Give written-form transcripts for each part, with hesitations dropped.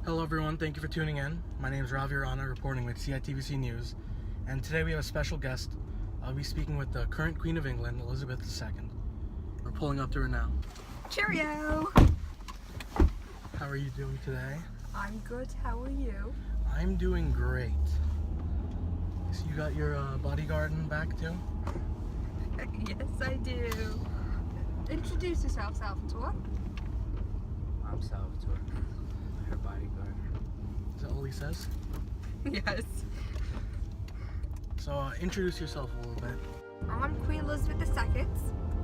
Hello everyone, thank you for tuning in. My name is Ravi Rana, reporting with Citvc News, and today we have a special guest. I'll be speaking with the current Queen of England, Elizabeth II. We're pulling up to her now. Cheerio! How are you doing today? I'm good, how are you? I'm doing great. So you got your bodyguard in the back too? Yes, I do. Introduce yourself, Salvatore. I'm Salvatore, her bodyguard. Is that all he says? Yes. So introduce yourself a little bit. I'm Queen Elizabeth II,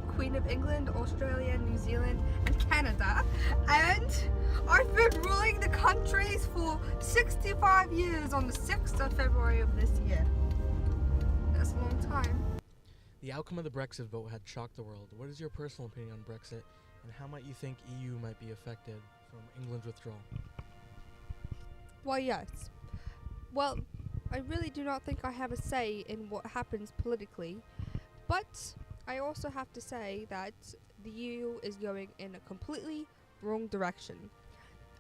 Queen of England, Australia, New Zealand, and Canada. And I've been ruling the countries for 65 years on the 6th of February of this year. That's a long time. The outcome of the Brexit vote had shocked the world. What is your personal opinion on Brexit, and how might you think EU might be affected from England's withdrawal? Why, yes. Well, I really do not think I have a say in what happens politically, but I also have to say that the EU is going in a completely wrong direction.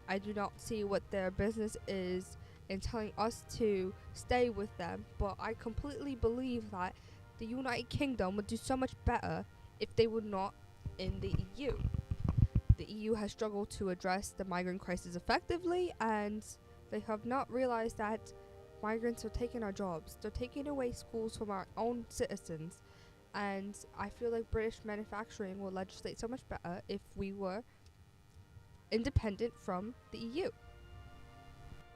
I do not see what their business is in telling us to stay with them, but I completely believe that the United Kingdom would do so much better if they were not in the EU. The EU has struggled to address the migrant crisis effectively, and they have not realized that migrants are taking our jobs. They're taking away schools from our own citizens, and I feel like British manufacturing will legislate so much better if we were independent from the EU.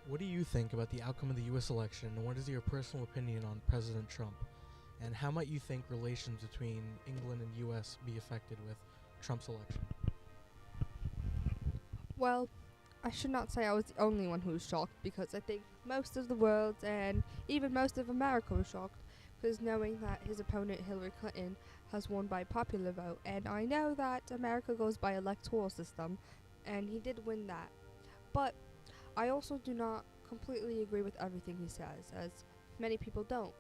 What do you think about the outcome of the US election, and what is your personal opinion on President Trump? And how might you think relations between England and US be affected with Trump's election? Well, I should not say I was the only one who was shocked, because I think most of the world and even most of America was shocked, because knowing that his opponent Hillary Clinton has won by popular vote, and I know that America goes by electoral system, and he did win that. But I also do not completely agree with everything he says, as many people don't.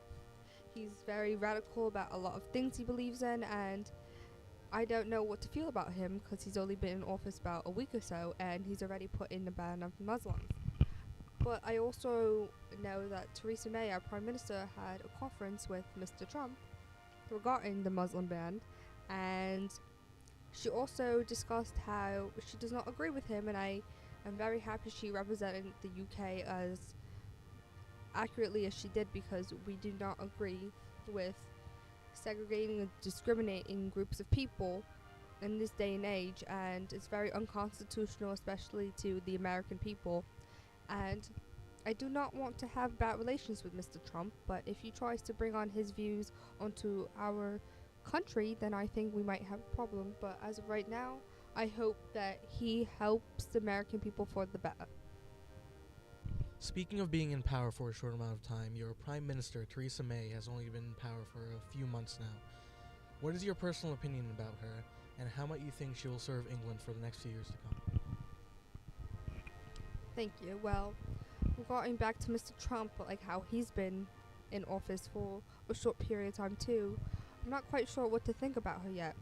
He's very radical about a lot of things he believes in, and I don't know what to feel about him, because he's only been in office about a week or so, and he's already put in a ban of Muslims. But I also know that Theresa May, our Prime Minister, had a conference with Mr. Trump regarding the Muslim ban, and she also discussed how she does not agree with him, and I am very happy she represented the UK as accurately as she did, because we do not agree with segregating and discriminating groups of people in this day and age, and it's very unconstitutional, especially to the American people. And I do not want to have bad relations with Mr. Trump, but if he tries to bring on his views onto our country, then I think we might have a problem. But as of right now, I hope that he helps the American people for the better. Speaking of being in power for a short amount of time, your Prime Minister, Theresa May, has only been in power for a few months now. What is your personal opinion about her, and how might you think she will serve England for the next few years to come? Thank you. Well, regarding back to Mr. Trump, like how he's been in office for a short period of time too, I'm not quite sure what to think about her yet.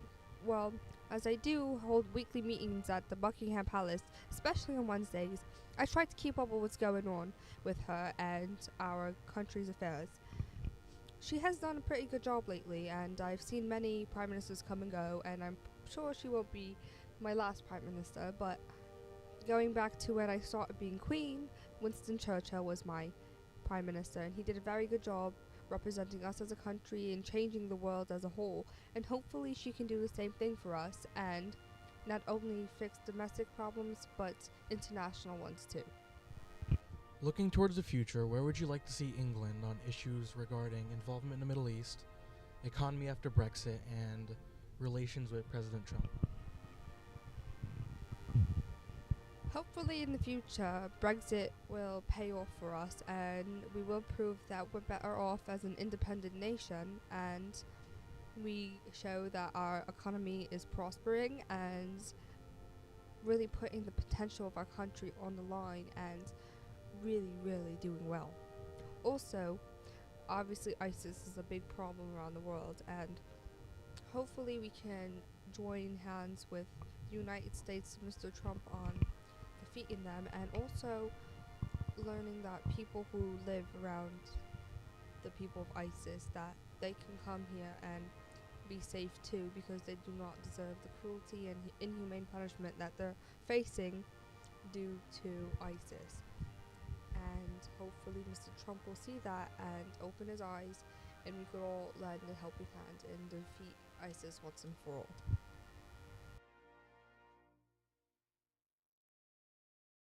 Well, as I do hold weekly meetings at the Buckingham Palace, especially on Wednesdays, I try to keep up with what's going on with her and our country's affairs. She has done a pretty good job lately, and I've seen many prime ministers come and go, and I'm sure she won't be my last prime minister, but going back to when I started being queen, Winston Churchill was my prime minister, and he did a very good job representing us as a country and changing the world as a whole, and hopefully she can do the same thing for us and not only fix domestic problems but international ones too. Looking towards the future, where would you like to see England on issues regarding involvement in the Middle East, economy after Brexit, and relations with President Trump? Hopefully in the future, Brexit will pay off for us, and we will prove that we're better off as an independent nation, and we show that our economy is prospering and really putting the potential of our country on the line and really doing well. Also, obviously ISIS is a big problem around the world, and hopefully we can join hands with the United States and Mr. Trump on defeating them, and also learning that people who live around the people of ISIS, that they can come here and be safe too, because they do not deserve the cruelty and inhumane punishment that they're facing due to ISIS. And hopefully Mr. Trump will see that and open his eyes, and we could all lend a helping hand and defeat ISIS once and for all.